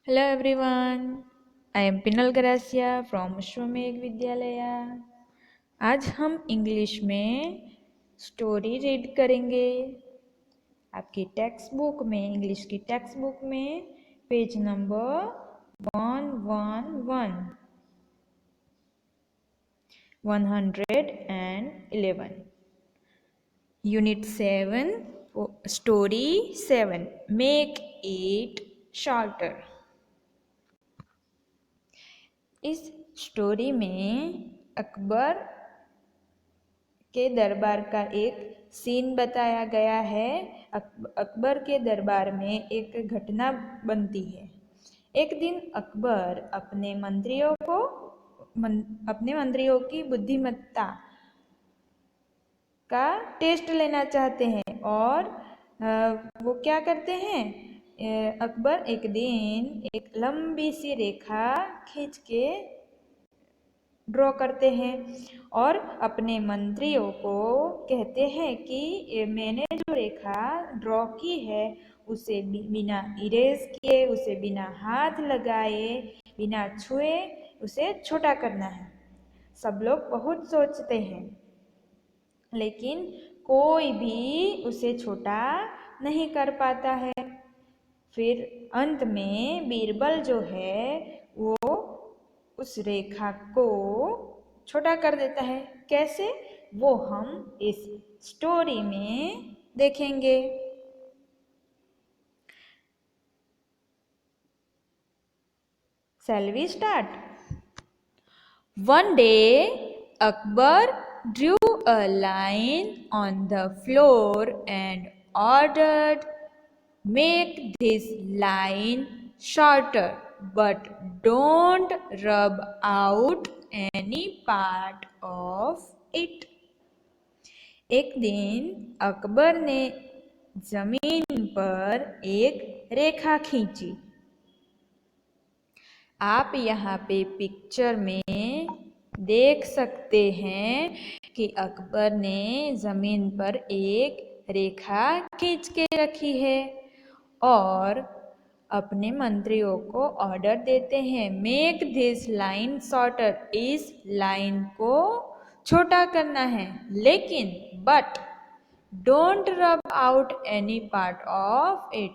Hello everyone, I am Pinal Gracia from Ashwamegh विद्यालया। आज हम English में स्टोरी रीड करेंगे। आपकी टेक्स्ट बुक में, इंग्लिश की टेक्स्ट बुक में page number 111 unit 7 story 7 make it shorter. इस स्टोरी में अकबर के दरबार का एक सीन बताया गया है। अकबर के दरबार में एक घटना बनती है। एक दिन अकबर अपने मंत्रियों की बुद्धिमत्ता का टेस्ट लेना चाहते हैं और वो क्या करते हैं, अकबर एक दिन एक लंबी सी रेखा खींच के ड्रॉ करते हैं और अपने मंत्रियों को कहते हैं कि मैंने जो रेखा ड्रॉ की है उसे बिना इरेज किए, उसे बिना हाथ लगाए, बिना छुए उसे छोटा करना है। सब लोग बहुत सोचते हैं लेकिन कोई भी उसे छोटा नहीं कर पाता है। फिर अंत में बीरबल जो है वो उस रेखा को छोटा कर देता है। कैसे, वो हम इस स्टोरी में देखेंगे। Shall we start? One day, Akbar drew a line on the floor and ordered, "Make this line shorter, but don't rub out any part of it." एक दिन अकबर ने जमीन पर एक रेखा खींची। आप यहाँ पे पिक्चर में देख सकते हैं कि अकबर ने जमीन पर एक रेखा खींच के रखी है और अपने मंत्रियों को ऑर्डर देते हैं, मेक दिस लाइन शॉर्टर, इस लाइन को छोटा करना है, लेकिन बट डोंट रब out any part of it,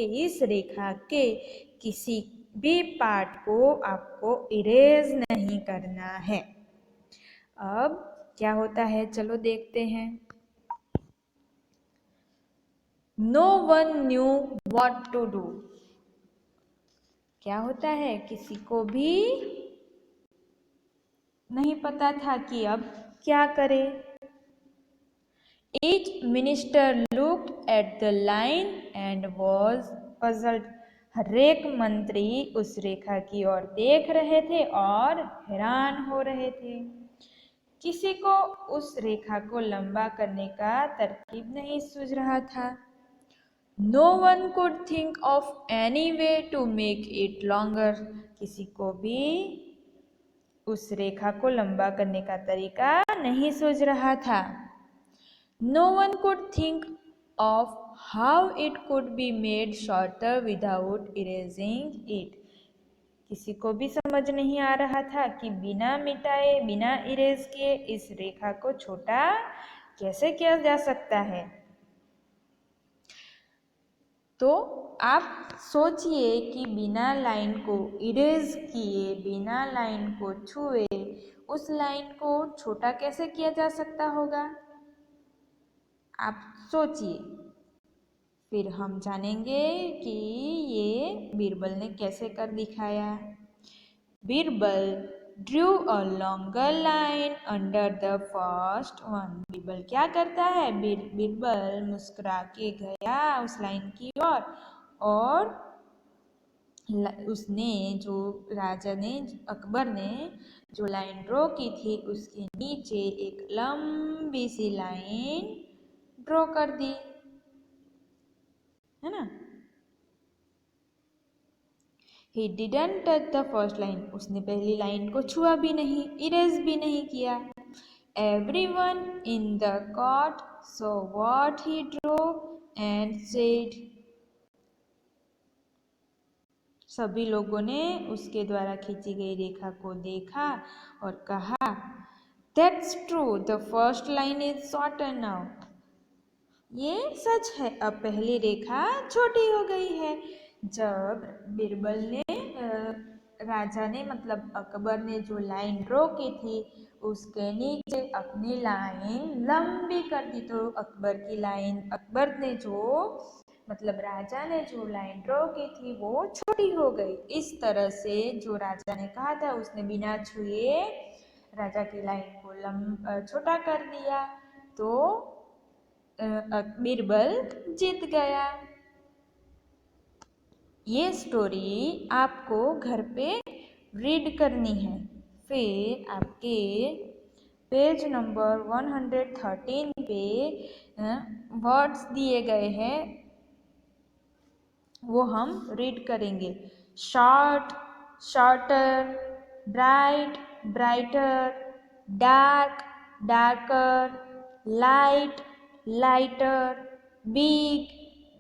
इस रेखा के किसी भी पार्ट को आपको इरेज नहीं करना है। अब क्या होता है, चलो देखते हैं। No one knew what to do. क्या होता है, किसी को भी नहीं पता था कि अब क्या करे। Each minister looked at the line and was puzzled. हर एक मंत्री उस रेखा की ओर देख रहे थे और हैरान हो रहे थे। किसी को उस रेखा को लंबा करने का तरकीब नहीं सूझ रहा था। No one could think of any way to make it longer. किसी को भी उस रेखा को लंबा करने का तरीका नहीं सूझ रहा था। No one could think of how it could be made shorter without erasing it. किसी को भी समझ नहीं आ रहा था कि बिना मिटाए, बिना इरेज किए इस रेखा को छोटा कैसे किया जा सकता है। तो आप सोचिए कि बिना लाइन को इरेज किए, बिना लाइन को छुए उस लाइन को छोटा कैसे किया जा सकता होगा। आप सोचिए, फिर हम जानेंगे कि ये बीरबल ने कैसे कर दिखाया। Birbal drew a longer line under the first one. Birbal क्या करता है, बीरबल मुस्कुरा के गया उस लाइन की ओर और उसने जो राजा ने, अकबर ने जो लाइन ड्रॉ की थी उसके नीचे एक लंबी सी लाइन ड्रॉ कर दी, है ना। He didn't touch the first line. उसने पहली लाइन को छुआ भी नहीं, इरेज भी नहीं किया। Everyone in the court saw what he drew and said, सभी लोगों ने उसके द्वारा खींची गई रेखा को देखा और कहा, That's true, the first line is shorter now. ये सच है, अब पहली रेखा छोटी हो गई है। जब बीरबल ने राजा ने मतलब अकबर ने जो लाइन ड्रॉ की थी उसके नीचे अपनी लाइन लंबी कर दी, तो अकबर की लाइन, अकबर ने जो मतलब राजा ने जो लाइन ड्रॉ की थी वो छोटी हो गई। इस तरह से जो राजा ने कहा था उसने बिना छुए राजा की लाइन को छोटा कर दिया, तो बीरबल जीत गया। ये स्टोरी आपको घर पे रीड करनी है। फिर आपके पेज नंबर 113 पे वर्ड्स दिए गए हैं, वो हम रीड करेंगे। Short, shorter, bright, brighter, dark, darker, light, lighter, big,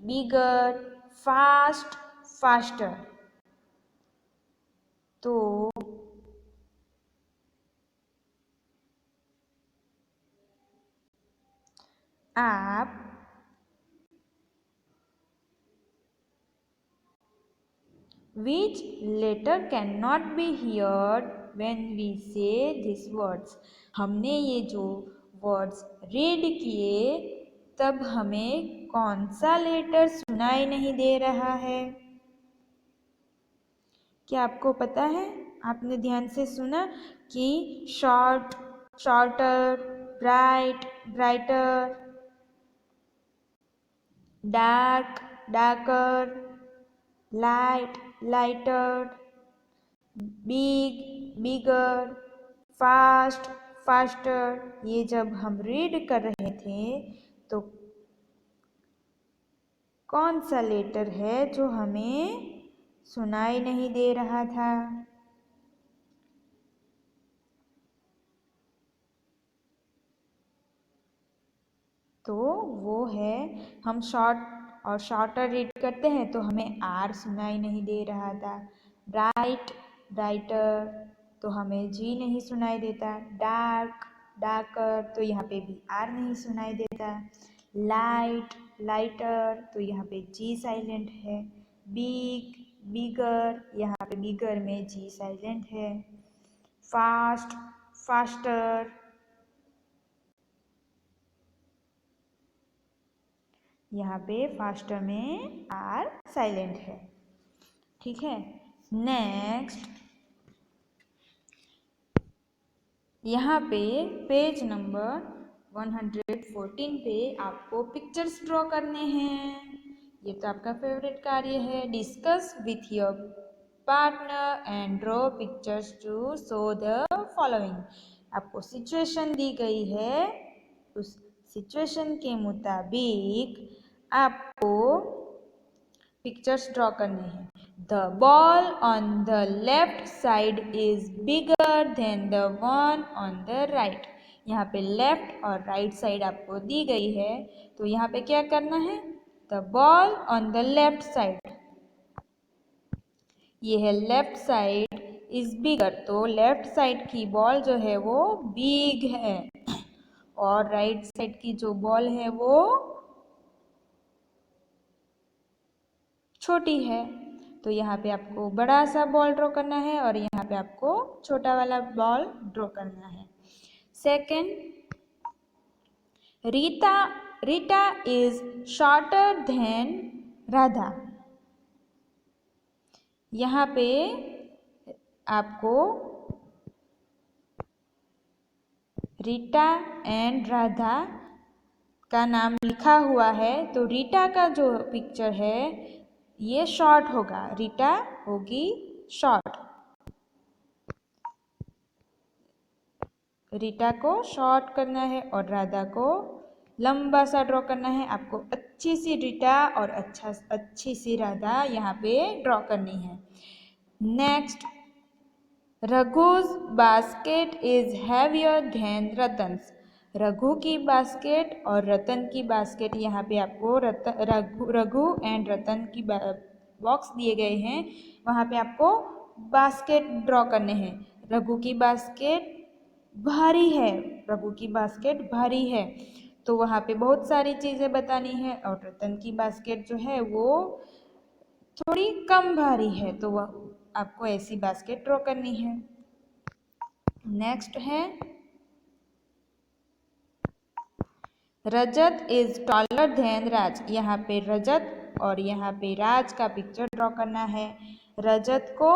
bigger, fast, faster. तो आप which letter cannot be heard when we say these words। हमने ये जो वर्ड्स रीड किए तब हमें कौन सा लेटर सुनाई नहीं दे रहा है? क्या आपको पता है? आपने ध्यान से सुना कि short, shorter, bright, brighter, dark, darker, light, lighter, big, bigger, fast, faster. ये जब हम रीड कर रहे थे तो कौन सा लेटर है जो हमें सुनाई नहीं दे रहा था? तो वो है, हम शॉर्ट और शॉर्टर रीड करते हैं तो हमें आर सुनाई नहीं दे रहा था। ब्राइट, ब्राइटर, तो हमें जी नहीं सुनाई देता। डार्क, डार्कर, तो यहाँ पे भी आर नहीं सुनाई देता। लाइट, लाइटर, तो यहाँ पे जी साइलेंट है। बिग, बिगर, यहाँ पे बिगर में जी साइलेंट है। फास्ट, फास्टर, यहाँ पे फास्टर में आर साइलेंट है। ठीक है, नेक्स्ट यहाँ पे पेज नंबर 114 पे आपको पिक्चर्स ड्रॉ करने हैं। ये तो आपका फेवरेट कार्य है। Discuss with your partner and draw pictures to show the following. आपको सिचुएशन दी गई है, उस सिचुएशन के मुताबिक आपको पिक्चर्स ड्रॉ करने हैं। The ball on the left side is bigger than the one on the right। यहाँ पे लेफ्ट और राइट साइड आपको दी गई है, तो यहाँ पे क्या करना है? The ball on the left side, ये है लेफ्ट साइड इज बिगर, तो लेफ्ट साइड की बॉल जो है वो बिग है और राइट साइड की जो बॉल है वो छोटी है। तो यहाँ पे आपको बड़ा सा बॉल ड्रॉ करना है और यहाँ पे आपको छोटा वाला बॉल ड्रॉ करना है। Second, Rita is shorter than Radha. यहाँ पे आपको रीटा एंड राधा का नाम लिखा हुआ है, तो रीटा का जो पिक्चर है ये शॉर्ट होगा, रीटा होगी शॉर्ट। रीटा को शॉर्ट करना है और राधा को लंबा सा ड्रॉ करना है। आपको अच्छी सी रीटा और अच्छी सी राधा यहाँ पे ड्रॉ करनी है। Next, Raghu's basket is heavier than Ratan's. Raghu की बास्केट और रतन की बास्केट, यहाँ पे आपको रघु एंड रतन की बॉक्स दिए गए हैं वहाँ पे आपको बास्केट ड्रॉ करने हैं। रघु की बास्केट भारी है, रघु की बास्केट भारी है, तो वहाँ पे बहुत सारी चीज़ें बतानी है। और रतन की बास्केट जो है वो थोड़ी कम भारी है, तो वह आपको ऐसी बास्केट ड्रॉ करनी है। नेक्स्ट है रजत इज टॉलर देन राज। यहाँ पे रजत और यहाँ पे राज का पिक्चर ड्रॉ करना है। रजत को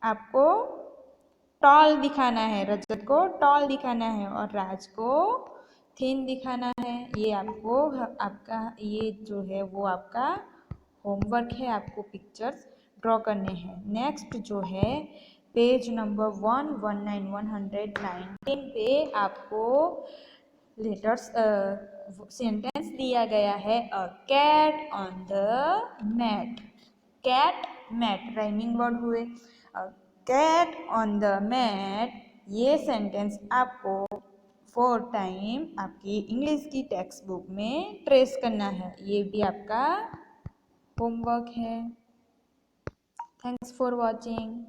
आपको टॉल दिखाना है, रजत को टॉल दिखाना है और राज को थिन दिखाना है। ये आपको आपका ये जो है वो आपका होमवर्क है, आपको पिक्चर्स ड्रॉ करने हैं। नेक्स्ट जो है पेज नंबर 119 119 पे आपको लेटर्स सेंटेंस दिया गया है। A cat on the mat, cat mat rhyming word हुए। कैट ऑन द मैट, ये सेंटेंस आपको 4 टाइम आपकी इंग्लिश की टेक्स्ट बुक में ट्रेस करना है। ये भी आपका होमवर्क है। Thanks for watching.